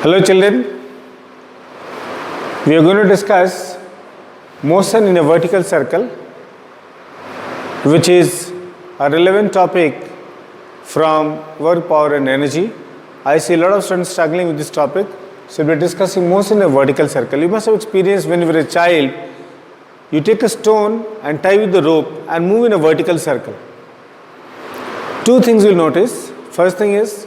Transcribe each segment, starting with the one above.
Hello children, we are going to discuss motion in a vertical circle, which is a relevant topic from work, power and energy. I see a lot of students struggling with this topic, so we are discussing motion in a vertical circle. You must have experienced when you were a child, you take a stone and tie with the rope and move in a vertical circle. Two things you'll notice. First thing is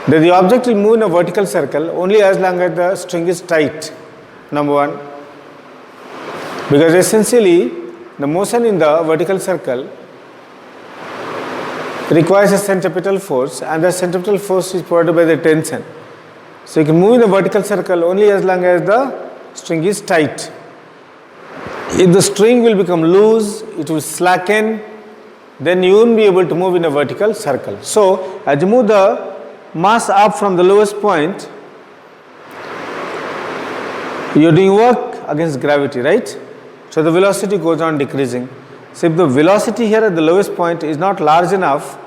that the object will move in a vertical circle only as long as the string is tight, number one. Because essentially, the motion in the vertical circle requires a centripetal force, and the centripetal force is provided by the tension. So you can move in the vertical circle only as long as the string is tight. If the string will become loose, it will slacken, then you won't be able to move in a vertical circle. So as you move the mass up from the lowest point, you are doing work against gravity, right? So the velocity goes on decreasing. So if the velocity here at the lowest point is not large enough,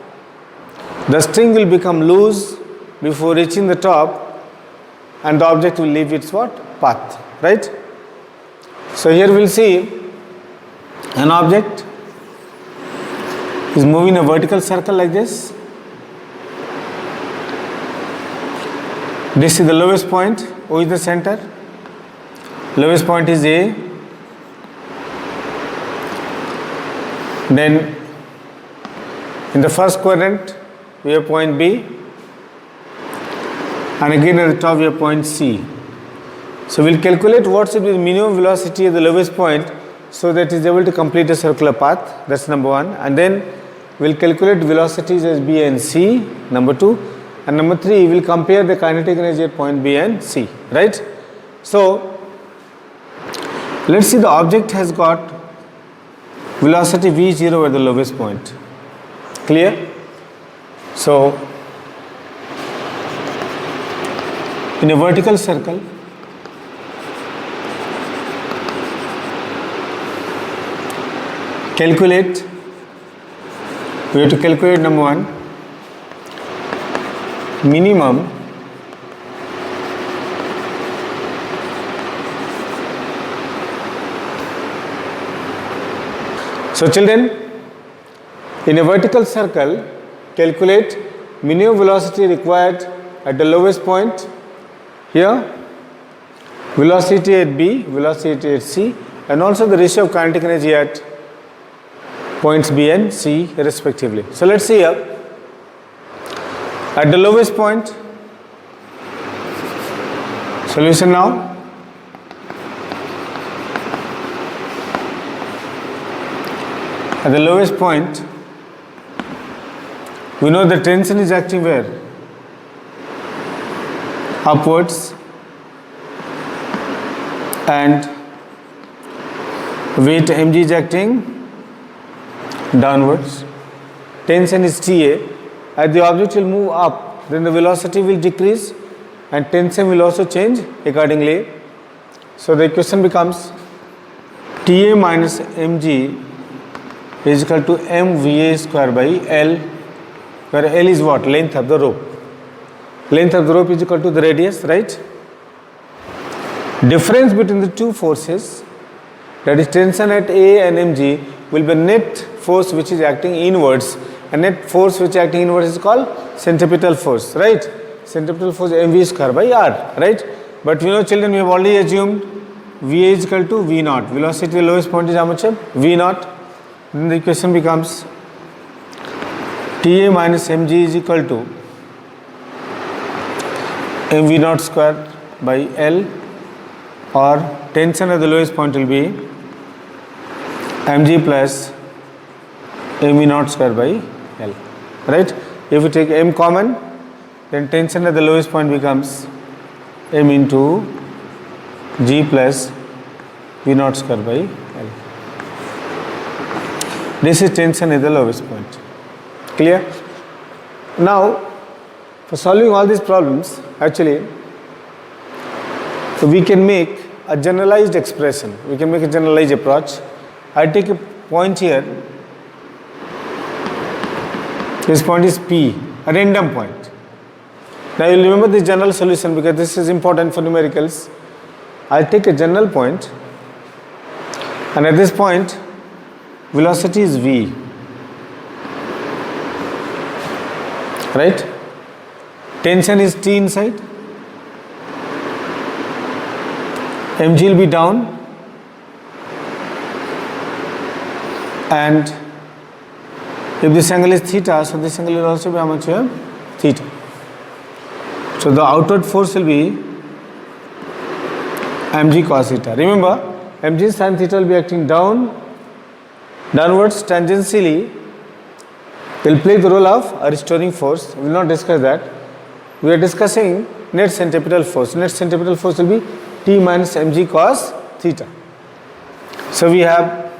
the string will become loose before reaching the top, and the object will leave its path, right? So here we will see an object is moving a vertical circle like this. This is the lowest point. O is the center. Lowest point is A. Then in the first quadrant we have point B, and again at the top we have point C. So we will calculate what should be the minimum velocity at the lowest point so that it is able to complete a circular path. That's number one. And then we will calculate velocities as B and C, number two. And number three, we will compare the kinetic energy at point B and C, right? So let's see, the object has got velocity V0 at the lowest point. Clear? So in a vertical circle, calculate, we have to calculate number one, minimum so children, in a vertical circle, calculate minimum velocity required at the lowest point. Here velocity at B, velocity at C, and also the ratio of kinetic energy at points B and C respectively. So let's see here. At the lowest point, solution now. At the lowest point, we know the tension is acting where? Upwards, and weight mg is acting downwards. Tension is TA. As the object will move up, then the velocity will decrease and tension will also change accordingly. So the equation becomes TA minus mg is equal to mva square by L, where L is what? Length of the rope. Length of the rope is equal to the radius, right? Difference between the two forces, that is tension at A and mg, will be net force which is acting inwards, and net force which is acting inwards is called centripetal force, right? Centripetal force mv square by r, right? But we know, children, we have already assumed Va is equal to V naught. Velocity at the lowest point is how much? V naught. Then the equation becomes Ta minus mg is equal to mv naught square by L, or tension at the lowest point will be mg plus mv naught square by L, right? If we take m common, then tension at the lowest point becomes m into g plus v naught square by L. This is tension at the lowest point. Clear? Now, for solving all these problems, actually, so we can make a generalized expression. We can make a generalized approach. I take a point here. This point is P, a random point. Now you will remember the general solution because this is important for numericals. I'll take a general point, and at this point velocity is v, right? Tension is T inside, mg will be down, and if this angle is theta, so this angle will also be how much here? Theta. So the outward force will be mg cos theta. Remember, mg sin theta will be acting downwards tangentially. Will play the role of a restoring force. We will not discuss that. We are discussing net centripetal force. Net centripetal force will be T minus mg cos theta. So we have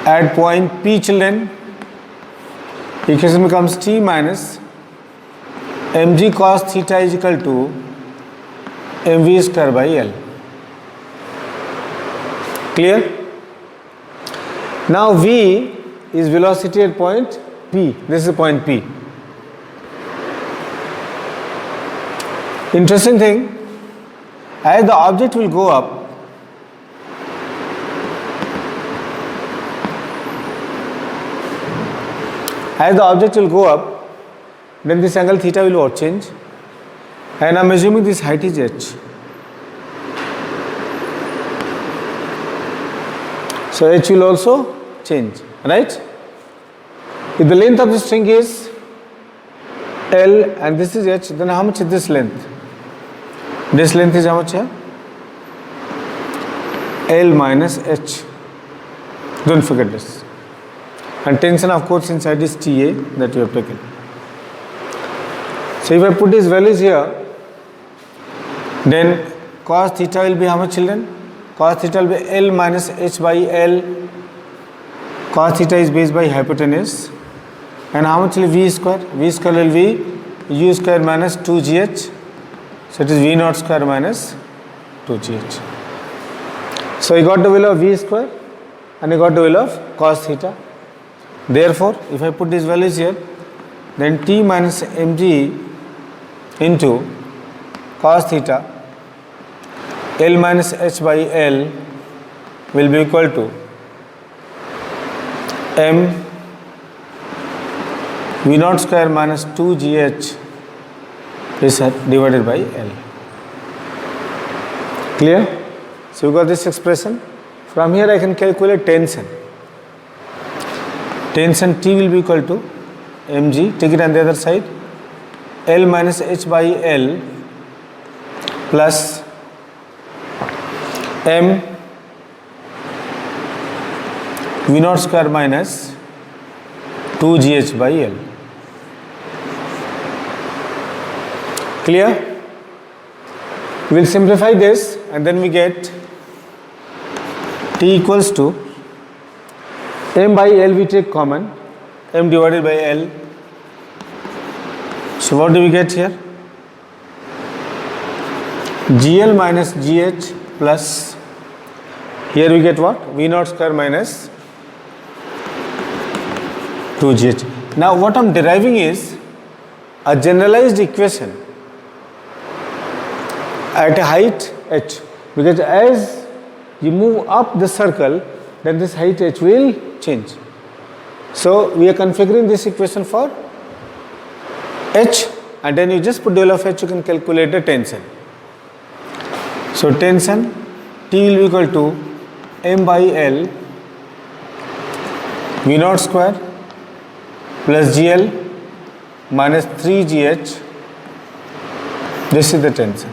at point P, children, equation becomes T minus mg cos theta is equal to mv square by L. Clear? Now v is velocity at point P. This is point P. Interesting thing, as the object will go up, then this angle theta will what change, and I am assuming this height is h. So h will also change, right? If the length of the string is L and this is h, then how much is this length? This length is how much here? L minus h. Don't forget this. And tension of course inside is TA that we have taken. So if I put these values here, then cos theta will be how much, children? Cos theta will be L minus h by L. Cos theta is based by hypotenuse. And how much will be v square? V square will be u square minus 2gh. So it is v naught square minus 2gh. So I got the value of v square and I got the value of cos theta. Therefore, if I put these values here, then T minus mg into cos theta L minus h by L will be equal to m v naught square minus 2gh is divided by L. Clear? So you got this expression. From here I can calculate tension. Tension T will be equal to mg, take it on the other side, L minus h by L plus m v naught square minus 2gh by L. Clear? We will simplify this and then we get T equals to m by L, we take common, m divided by L. So what do we get here? GL minus GH plus, here we get what? V naught square minus 2GH. Now what I am deriving is a generalized equation at a height h, because as you move up the circle, then this height h will change. So we are configuring this equation for h, and then you just put the value of h, you can calculate the tension. So tension T will be equal to m by L V naught square plus GL minus 3GH. This is the tension.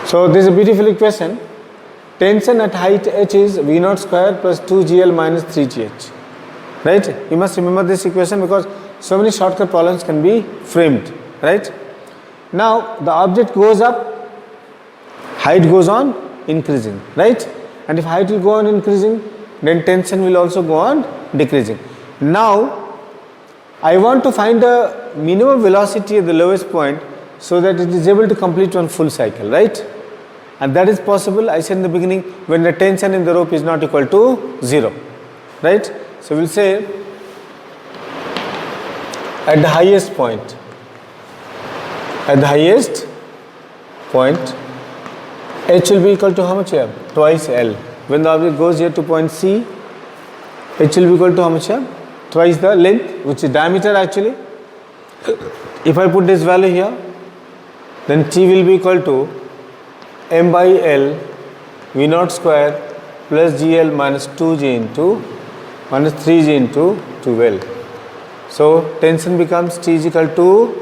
So this is a beautiful equation. Tension at height h is V naught square plus 2GL minus 3GH. Right? You must remember this equation because so many shortcut problems can be framed. Right? Now the object goes up, height goes on increasing. Right? And if height will go on increasing, then tension will also go on decreasing. Now I want to find the minimum velocity at the lowest point so that it is able to complete one full cycle. Right? And that is possible, I said in the beginning, when the tension in the rope is not equal to 0, right? So we'll say at the highest point, H will be equal to how much here? Twice L. When the object goes here to point C, H will be equal to how much here? Twice the length, which is diameter actually. If I put this value here, then T will be equal to m by L V naught square plus GL minus 2G into minus 3G into 2L. So tension becomes T is equal to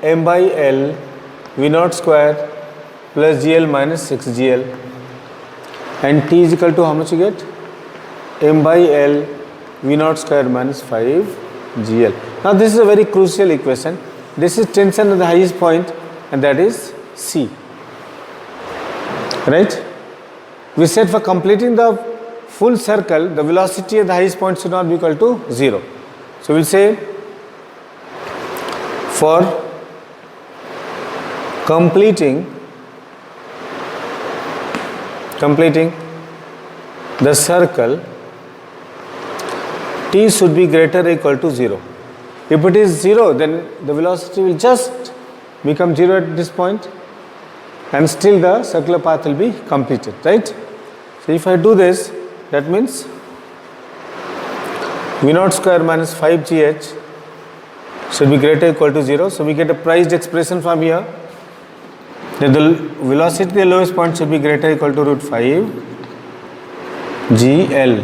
m by L V naught square plus GL minus 6GL, and T is equal to how much you get? M by L V naught square minus 5GL. Now this is a very crucial equation. This is tension at the highest point, and that is C. Right? We said for completing the full circle, the velocity at the highest point should not be equal to 0. So we'll say for completing the circle, T should be greater or equal to 0. If it is 0, then the velocity will just become 0 at this point, and still the circular path will be completed, right? So if I do this, that means V naught square minus 5GH should be greater or equal to 0. So we get a priced expression from here that the velocity at the lowest point should be greater or equal to root 5 GL.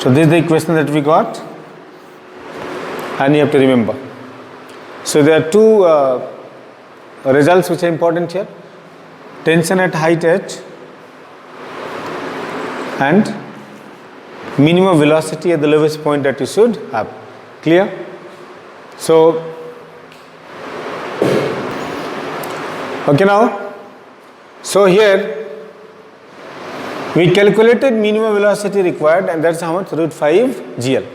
So this is the equation that we got, and you have to remember. So there are two results which are important here: tension at height h and minimum velocity at the lowest point that you should have. Clear? So okay, now so here we calculated minimum velocity required, and that's how much? Root 5 GL.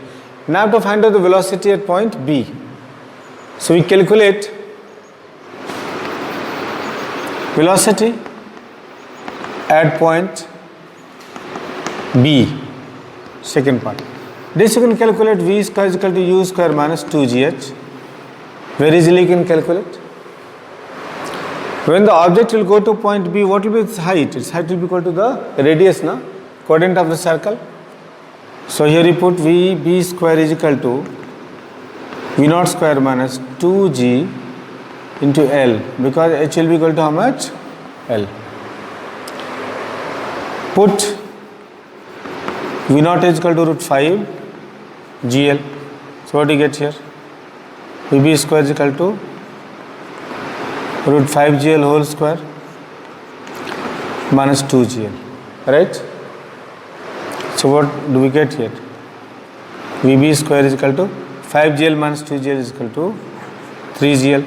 Now I have to find out the velocity at point B. So we calculate velocity at point B, second part. This you can calculate. V square is equal to U square minus 2GH. Very easily you can calculate. When the object will go to point B, what will be its height? Its height will be equal to the radius, quadrant of the circle. So here you put VB square is equal to V naught square minus 2G into L, because H will be equal to how much? L. Put V naught is equal to root 5 GL. So what do you get here? VB square is equal to root 5 GL whole square minus 2 GL, right? So what do we get here? VB square is equal to 5 GL minus 2 GL is equal to 3 GL.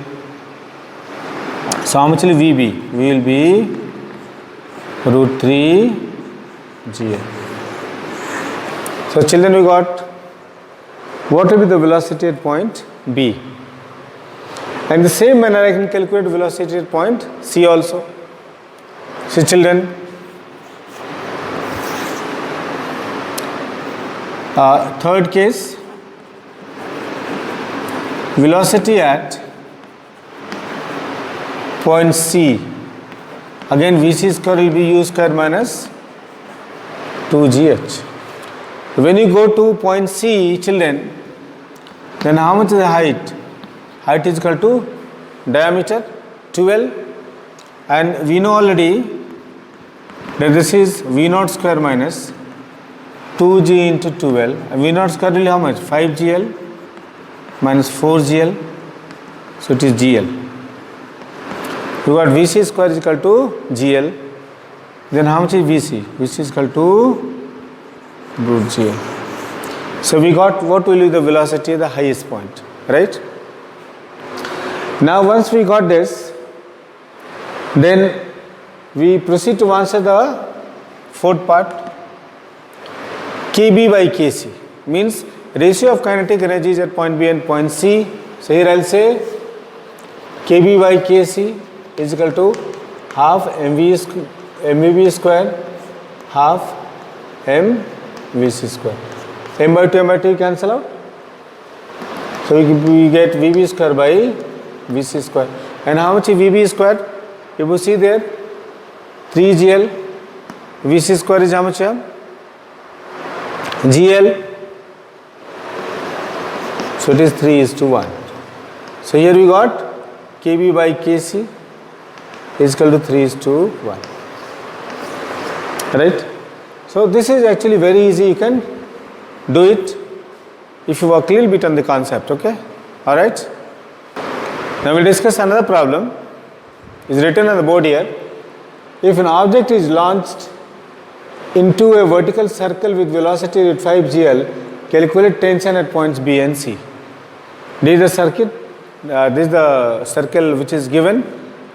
So how much will VB? We will be root 3 GL. So children, we got what will be the velocity at point B. And the same manner I can calculate velocity at point C also. So children, third case, velocity at point C. Again VC square will be U square minus 2GH. When you go to point C, children, then how much is the height? Height is equal to diameter 12, and we know already that this is V naught square minus 2G into 12. And V naught square will be how much? 5GL minus 4GL. So it is GL. We got VC square is equal to GL. Then how much is VC? VC is equal to root GL. So we got what will be the velocity at the highest point, right? Now once we got this, then we proceed to answer the fourth part. Kb by Kc means ratio of kinetic energies at point B and point C. So here I'll say Kb by Kc is equal to half mvb square half m vc square. M by 2 cancel out. So we get vb square by vc square. And how much is vb square? You will see there 3gl. vc square is how much here? gl. So it is 3:1. So here we got kb by kc is equal to 3:1. Right? So this is actually very easy. You can do it if you work a little bit on the concept. Okay? All right? Now we'll discuss another problem. It's written on the board here. If an object is launched into a vertical circle with velocity at 5 gl, calculate tension at points B and C. This is the circuit. This is the circle which is given.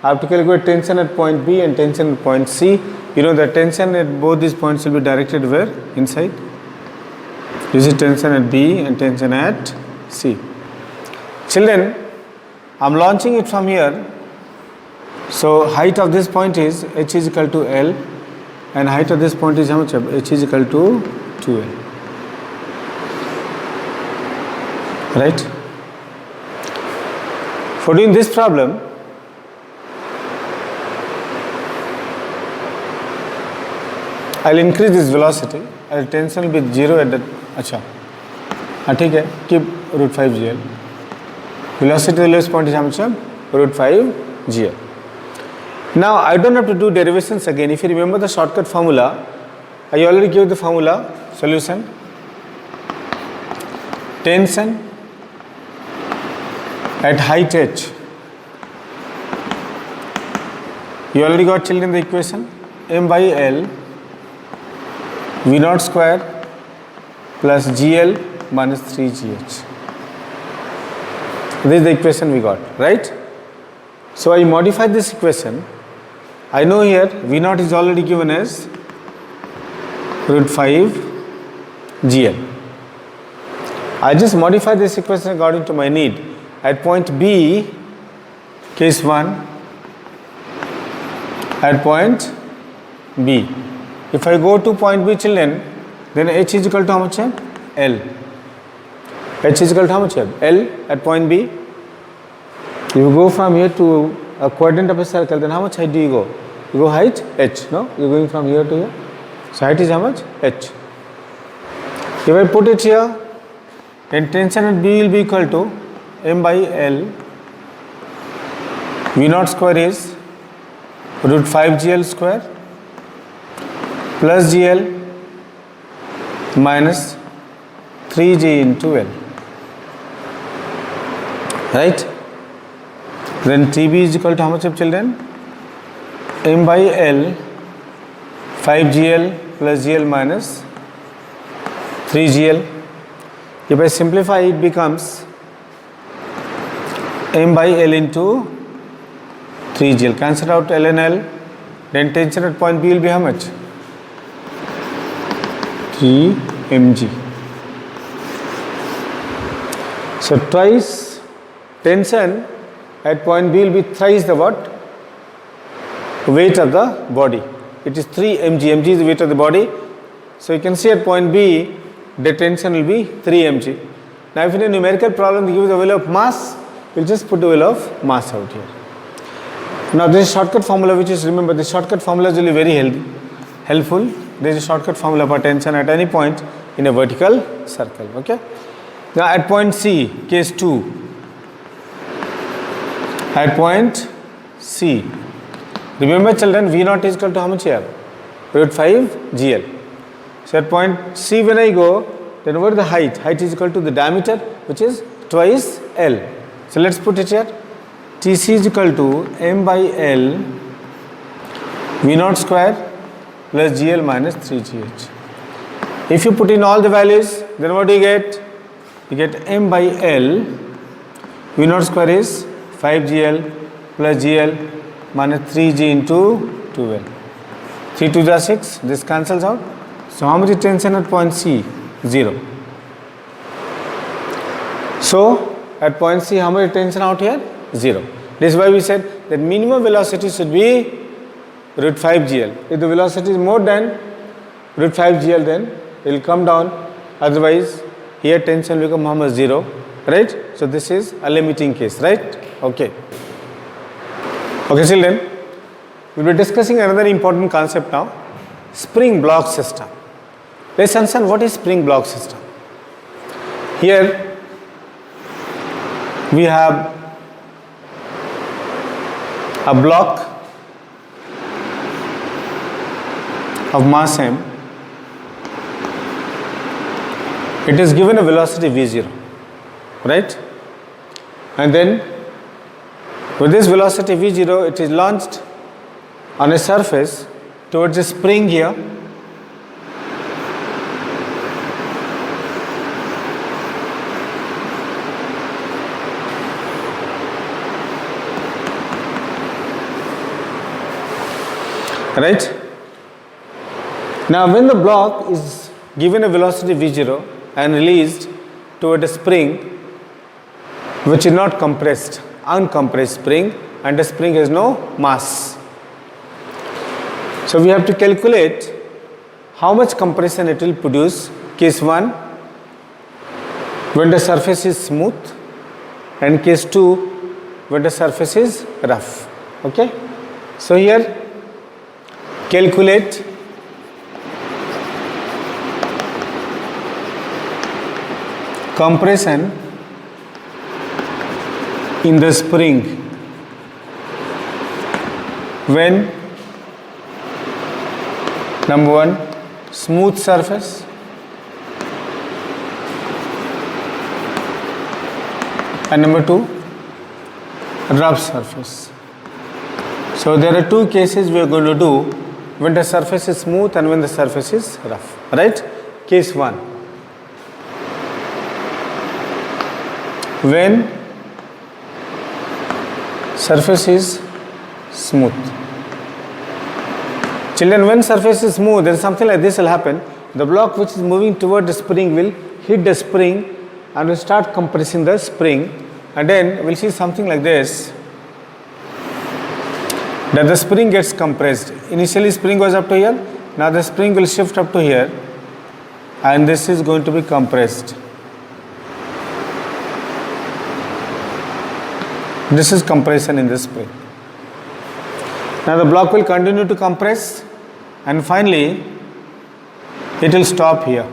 I have to calculate tension at point B and tension at point C. You know the tension at both these points will be directed where? Inside. This is tension at B and tension at C. Children, I am launching it from here. So height of this point is h is equal to L, and height of this point is how much? H is equal to 2L. Right? For doing this problem, I'll increase this velocity. And tension will be 0 at that. Acha. ठीक है. Keep root 5 gl. Velocity to the lowest point is how much? Root 5 gl. Now I don't have to do derivations again. If you remember the shortcut formula, I already gave the formula solution. Tension at height h. You already got, children, the equation. M by L V naught square plus GL minus 3GH. This is the equation we got, right? So I modified this equation. I know here V naught is already given as root 5 GL. I just modify this equation according to my need. At point B, case 1, at point B. If I go to point B, children, then H is equal to how much? L. H is equal to how much? L at point B. If you go from here to a quadrant of a circle, then how much height do you go? You go height H, no? You are going from here to here. So height is how much? H. If I put it here, then tension at B will be equal to M by L. V naught square is root 5 GL square plus GL minus 3G into L. Right? Then TB is equal to how much of, children? M by L 5GL plus GL minus 3GL. If I simplify, it becomes M by L into 3GL. Cancel out L and L. Then tension at point B will be how much? 3 mg. So twice tension at point B will be thrice the what? Weight of the body. It is 3 mg. Mg is the weight of the body. So you can see at point B the tension will be 3 mg. Now if in a numerical problem they give the value of mass, we'll just put the value of mass out here. Now this is shortcut formula, which is, remember, the shortcut formula is really very helpful. There is a shortcut formula for tension at any point in a vertical circle. Okay. Now at point C, case 2. At point C, remember, children, V naught is equal to how much here? Root 5 GL. So at point C when I go, then what is the height? Height is equal to the diameter, which is twice L. So let's put it here. TC is equal to M by L V naught square plus GL minus 3GH. If you put in all the values, then what do you get? You get M by L V naught square is 5GL plus GL minus 3G into 2L. 3 2 are 6. This cancels out. So how much is tension at point C? 0. So at point C, how much is tension out here? 0. This is why we said that minimum velocity should be root 5 GL. If the velocity is more than root 5 GL, then it will come down, otherwise here tension will become almost 0, right? So this is a limiting case, right? Okay. Okay children, we will be discussing another important concept now, spring block system. Let's understand what is spring block system. Here we have a block of mass m. It is given a velocity v0, right? And then with this velocity v0, it is launched on a surface towards a spring here. Right? Now when the block is given a velocity v0 and released toward a spring which is not compressed, uncompressed spring, and the spring has no mass. So we have to calculate how much compression it will produce. Case 1, when the surface is smooth, and case 2, when the surface is rough. Okay? So here calculate compression in the spring when number 1 smooth surface and number 2 rough surface. So there are two cases we are going to do, when the surface is smooth and when the surface is rough, right? Case 1, when surface is smooth. Children, when surface is smooth, then something like this will happen. The block which is moving toward the spring will hit the spring and will start compressing the spring, and then we'll see something like this, that the spring gets compressed. Initially spring was up to here, now the spring will shift up to here, and this is going to be compressed. This is compression in the spring. Now the block will continue to compress and finally it will stop here.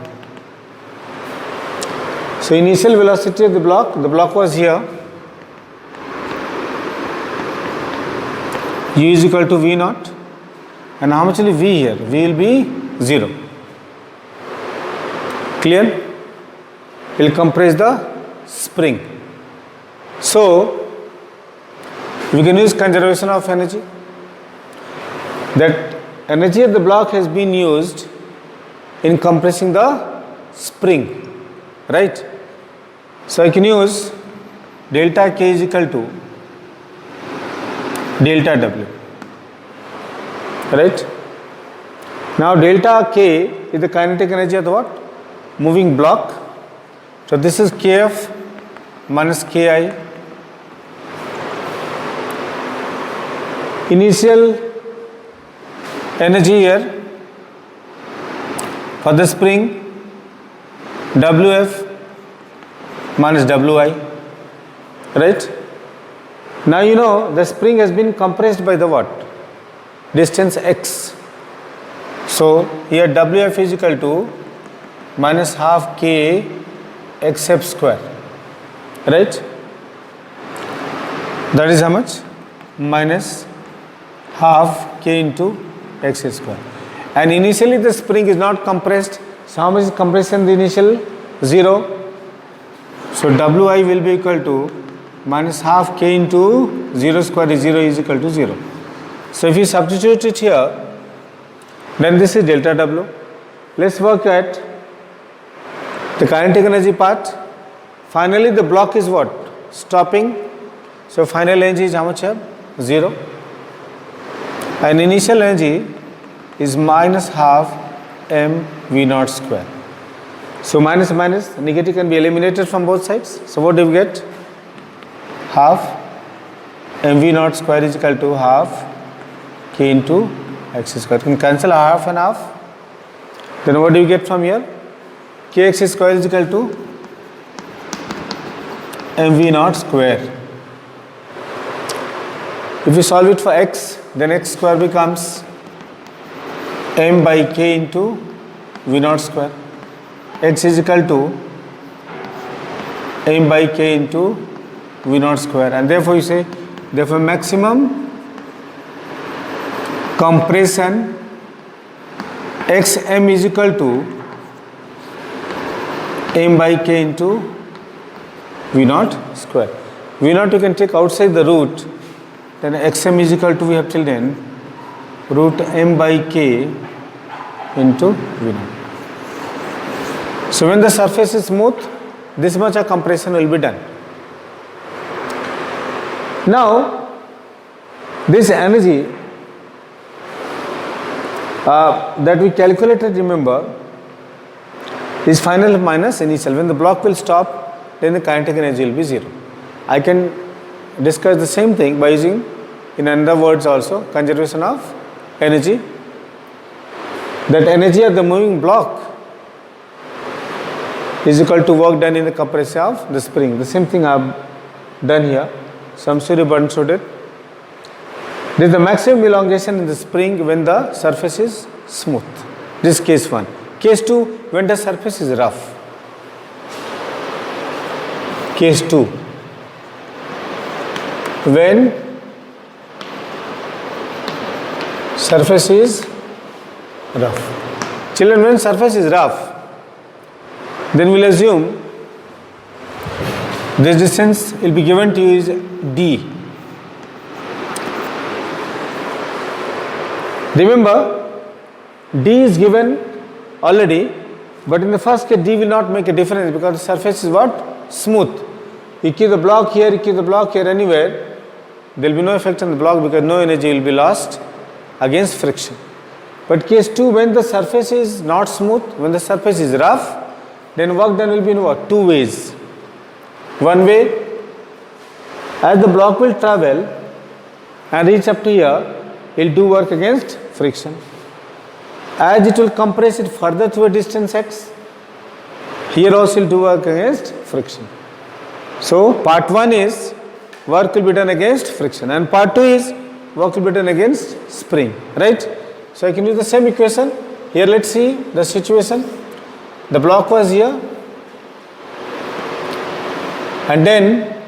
So initial velocity of the block was here, u is equal to v naught, and how much will be v here? V will be 0. Clear? It will compress the spring. So we can use conservation of energy. That energy of the block has been used in compressing the spring, right? So I can use delta K is equal to delta W, right? Now delta K is the kinetic energy of the what? Moving block. So this is Kf minus Ki. Initial energy here for the spring, Wf minus Wi, right? Now you know the spring has been compressed by the what? Distance x. So here Wf is equal to minus half K xf square, right? That is how much? Minus half K into x square. And initially the spring is not compressed. So how much is compression in the initial? 0. So Wi will be equal to minus half K into 0 square is 0 is equal to 0. So if you substitute it here, then this is delta W. Let's work at the kinetic energy part. Finally the block is what? Stopping. So final energy is how much here? 0. And initial energy is minus half m v naught square. So minus minus, negative can be eliminated from both sides. So what do we get? Half m v naught square is equal to half K into x square. You can cancel half and half. Then what do you get from here? Kx square is equal to mv naught square. If you solve it for x, then x square becomes m by k into v naught square. X is equal to m by k into v naught square, and therefore you say, therefore maximum compression xm is equal to m by k into v naught square. V naught you can take outside the root, then xm is equal to, we have till then, root m by k into v naught. So when the surface is smooth, this much of compression will be done. Now this energy that we calculated, remember, is final minus initial. When the block will stop, then the kinetic energy will be 0. I can discuss the same thing by using, in another words also, conservation of energy. That energy of the moving block is equal to work done in the compression of the spring. The same thing I have done here. So I am sure you understood it. This is the maximum elongation in the spring when the surface is smooth. This is case 1. Case 2, when the surface is rough. Case 2, when surface is rough. Children, when surface is rough, then we will assume this distance will be given to you is d. Remember, d is given already, but in the first case d will not make a difference because the surface is what? Smooth. You keep the block here, you keep the block here, anywhere, there will be no effect on the block because no energy will be lost against friction. But case 2, when the surface is not smooth, when the surface is rough, then work done will be in what? 2 ways. One way, as the block will travel and reach up to here, it will do work against friction. As it will compress it further through a distance x, here also will do work against friction. So part 1 is work will be done against friction, and part 2 is work will be done against spring, right? So I can use the same equation. Here let's see the situation. The block was here, and then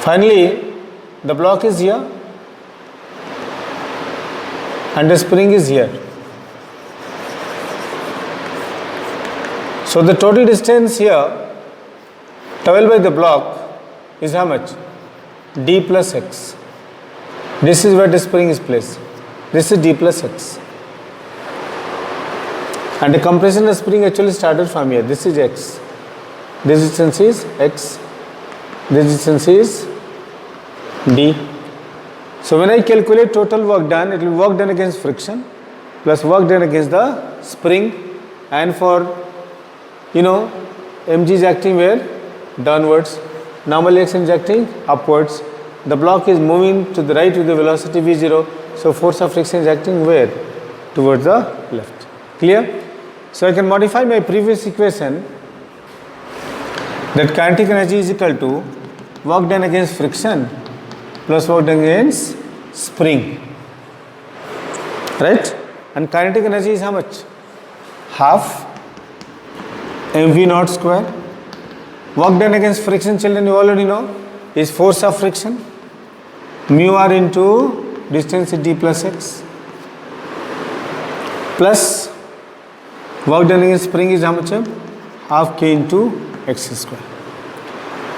finally the block is here and the spring is here. So the total distance here traveled by the block is how much? D plus x. This is where the spring is placed. This is d plus x. And the compression of the spring actually started from here. This is x. This distance is x. This distance is d. So when I calculate total work done, it will work done against friction plus work done against the spring, and for mg is acting where? Downwards. Normal action is acting upwards. The block is moving to the right with the velocity v0. So force of friction is acting where? Towards the left. Clear? So I can modify my previous equation that kinetic energy is equal to work done against friction plus work done against spring, right? And kinetic energy is how much? Half mv naught square. Work done against friction, children, you already know, is force of friction, mu r into distance is d plus x, plus work done against spring is how much? Half k into x square.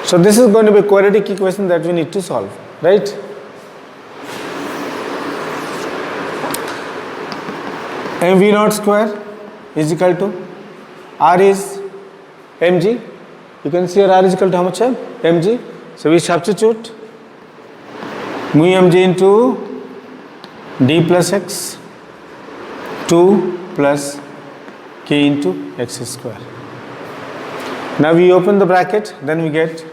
So this is going to be a quadratic equation that we need to solve, right? mv naught square is equal to r is mg. You can see here r is equal to how much? Mg. So we substitute mu mg into d plus x 2 plus k into x square. Now we open the bracket, then we get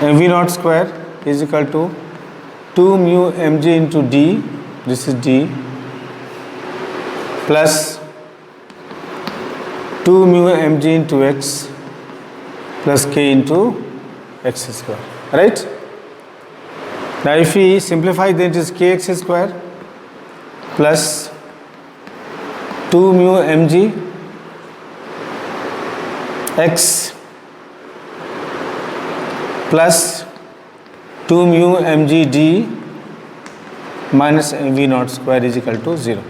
mv naught square is equal to 2 mu mg into d, this is d, plus 2 mu mg into x plus k into x square, right? Now if we simplify, then it is kx square plus 2 mu mg x plus 2 mu mg d minus v naught square is equal to 0.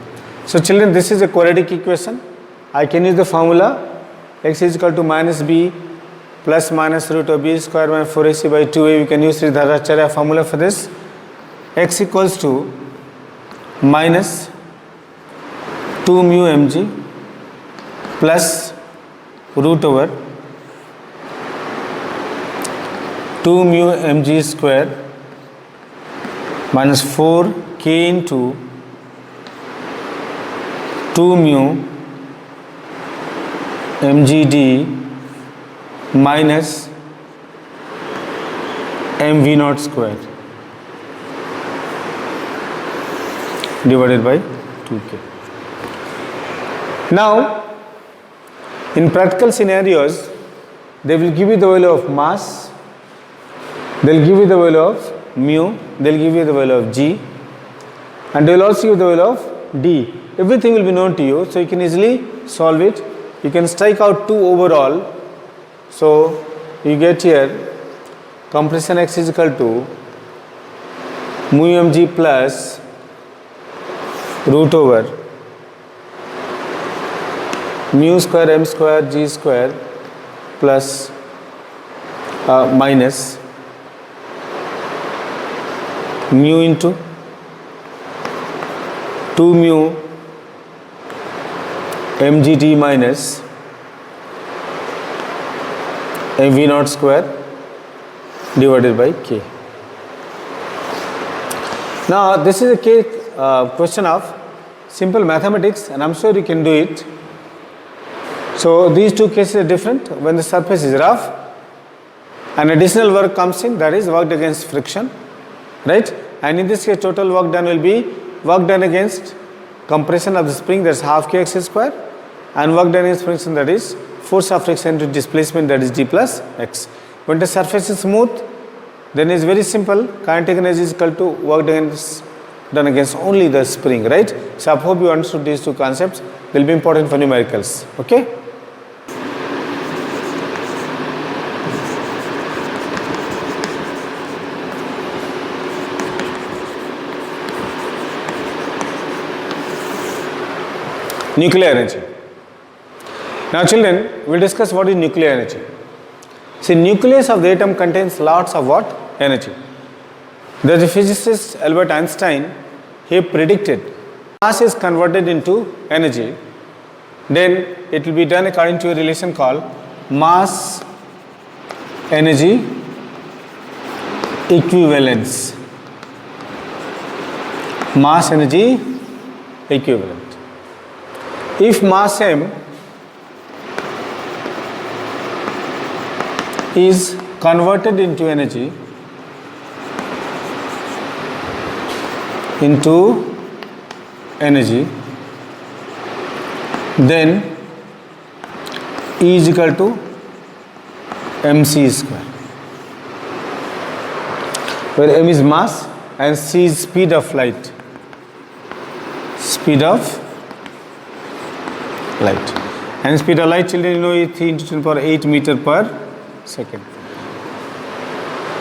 So children, this is a quadratic equation. I can use the formula x is equal to minus b plus minus root of b square minus 4ac by 2a. We can use Sridharacharya formula for this. X equals to minus 2 mu mg plus root over 2 mu mg square minus 4 k into 2 mu mgd minus mv naught square divided by 2k. Now, in practical scenarios, they will give you the value of mass, they will give you the value of mu, they will give you the value of g, and they will also give the value of d. Everything will be known to you, so you can easily solve it. You can strike out 2 overall. So you get here compression x is equal to mu mg plus root over mu square m square g square plus minus mu into 2 mu mgd minus v naught square divided by k. Now this is a question of simple mathematics, and I'm sure you can do it. So these two cases are different. When the surface is rough, an additional work comes in, that is work against friction, right? And in this case, total work done will be work done against compression of the spring, that's half kx square, and work done against friction, that is force of friction to displacement, that is d plus x. When the surface is smooth, then it is very simple. Kinetic energy is equal to work done against only the spring, right? So I hope you understood these two concepts. They will be important for numericals. Okay. Nuclear energy. Now children, we will discuss what is nuclear energy. See, nucleus of the atom contains lots of what? Energy. There is a physicist Albert Einstein. He predicted mass is converted into energy, then it will be done according to a relation called mass energy equivalence. Mass energy equivalent. If mass m is converted into energy then E is equal to mc square, where m is mass and c is speed of light. Speed of light. And speed of light, children, you know, is 3 into 10 power 8 meter per second.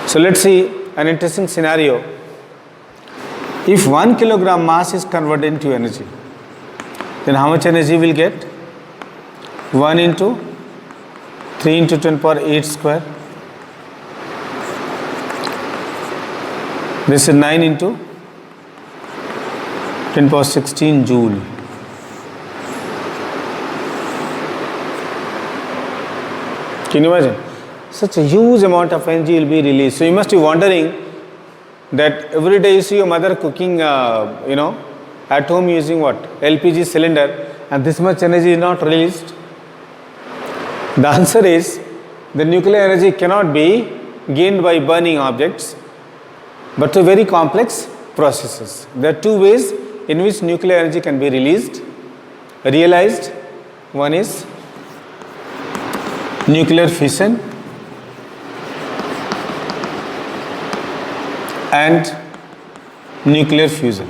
So let's see an interesting scenario. If 1 kilogram mass is converted into energy, then how much energy will get? 1 into 3 into 10 power 8 square. This is 9 into 10 power 16 joule. Can you imagine? Such a huge amount of energy will be released. So you must be wondering that every day you see your mother cooking, at home using what? LPG cylinder, and this much energy is not released. The answer is the nuclear energy cannot be gained by burning objects, but through very complex processes. There are two ways in which nuclear energy can be released. realized. One is nuclear fission and nuclear fusion.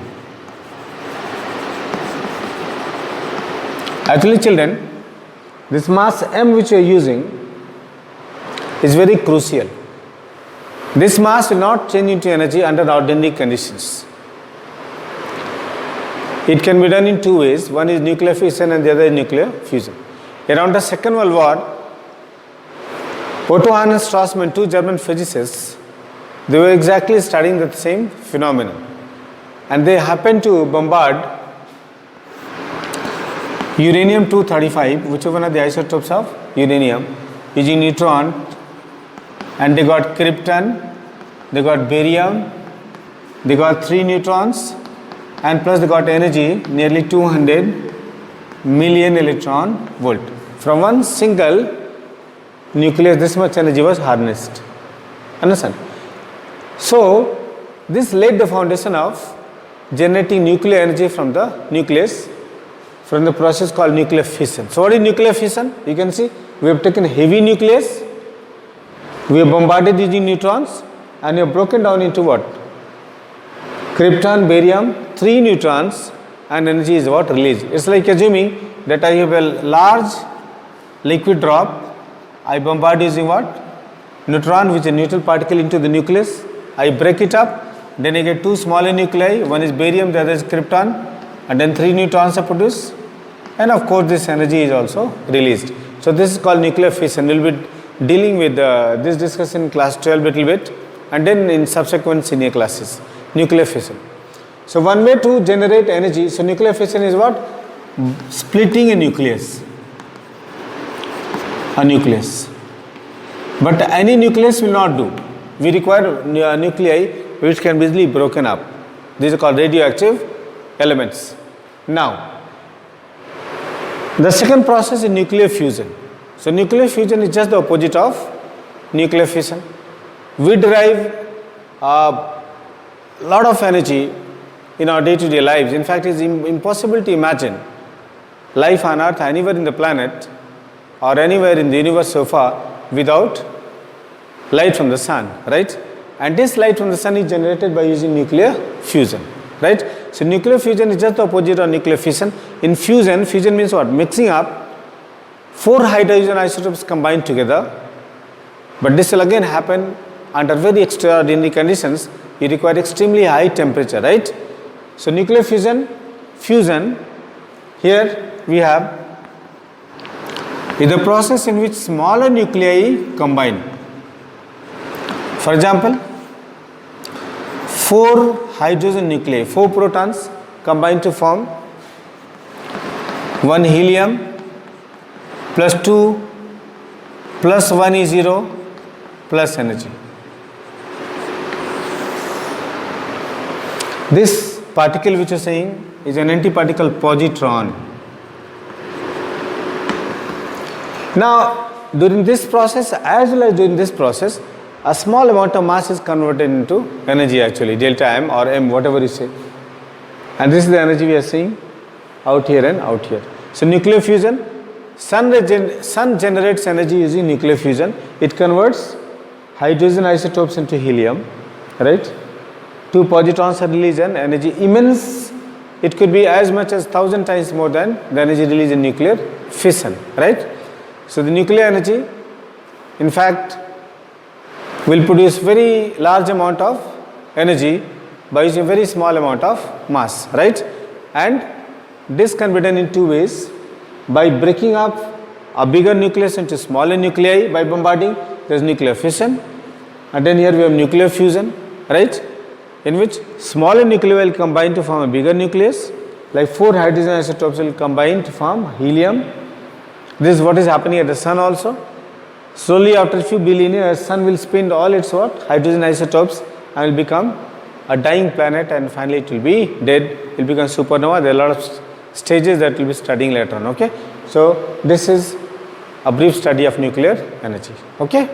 Actually, children, this mass m which we are using is very crucial. This mass will not change into energy under ordinary conditions. It can be done in two ways. One is nuclear fission and the other is nuclear fusion. Around the Second World War, Otto Hahn and Strassmann, two German physicists, they were exactly studying the same phenomenon. And they happened to bombard uranium-235, which is one of the isotopes of uranium, using neutron, and they got krypton, they got barium, they got 3 neutrons, and plus they got energy nearly 200 million electron volt. From one single nucleus, this much energy was harnessed. Understand? So this laid the foundation of generating nuclear energy from the nucleus, from the process called nuclear fission. So what is nuclear fission? You can see we have taken heavy nucleus, we have bombarded using neutrons, and we have broken down into what? Krypton, barium, 3 neutrons, and energy is what? Released. It's like assuming that I have a large liquid drop, I bombard using what? Neutron, which is a neutral particle, into the nucleus. I break it up, then I get 2 smaller nuclei, one is barium, the other is krypton, and then 3 neutrons are produced, and of course this energy is also released. So this is called nuclear fission. We will be dealing with this discussion in class 12 little bit, and then in subsequent senior classes. Nuclear fission. So one way to generate energy, so nuclear fission is what? Splitting a nucleus. But any nucleus will not do. We require nuclei which can be easily broken up. These are called radioactive elements. Now, the second process is nuclear fusion. So nuclear fusion is just the opposite of nuclear fission. We derive lot of energy in our day-to-day lives. In fact, it is impossible to imagine life on Earth anywhere in the planet or anywhere in the universe so far without light from the sun, right? And this light from the sun is generated by using nuclear fusion, right? So nuclear fusion is just the opposite of nuclear fission. In fusion, fusion means what? Mixing up 4 hydrogen isotopes combined together. But this will again happen under very extraordinary conditions. You require extremely high temperature, right? So nuclear fusion, here we have is the process in which smaller nuclei combine. For example, 4 hydrogen nuclei, 4 protons combine to form 1 helium plus 2 plus 1 is 0 plus energy. This particle which you are saying is an antiparticle positron. Now, during this process as well as during this process, a small amount of mass is converted into energy actually, delta m or m, whatever you say. And this is the energy we are seeing out here and out here. So nuclear fusion, sun generates energy using nuclear fusion. It converts hydrogen isotopes into helium, right? 2 positrons are released and energy immense. It could be as much as 1000 times more than the energy released in nuclear fission, right? So the nuclear energy, in fact, will produce very large amount of energy by using very small amount of mass, right? And this can be done in 2 ways: by breaking up a bigger nucleus into smaller nuclei by bombarding. There is nuclear fission, and then here we have nuclear fusion, right? In which smaller nuclei will combine to form a bigger nucleus, like 4 hydrogen isotopes will combine to form helium. This is what is happening at the sun also. Slowly after a few billion years, sun will spin all its what? Hydrogen isotopes and will become a dying planet, and finally it will be dead, it will become supernova. There are a lot of stages that we will be studying later on, okay. So this is a brief study of nuclear energy, okay.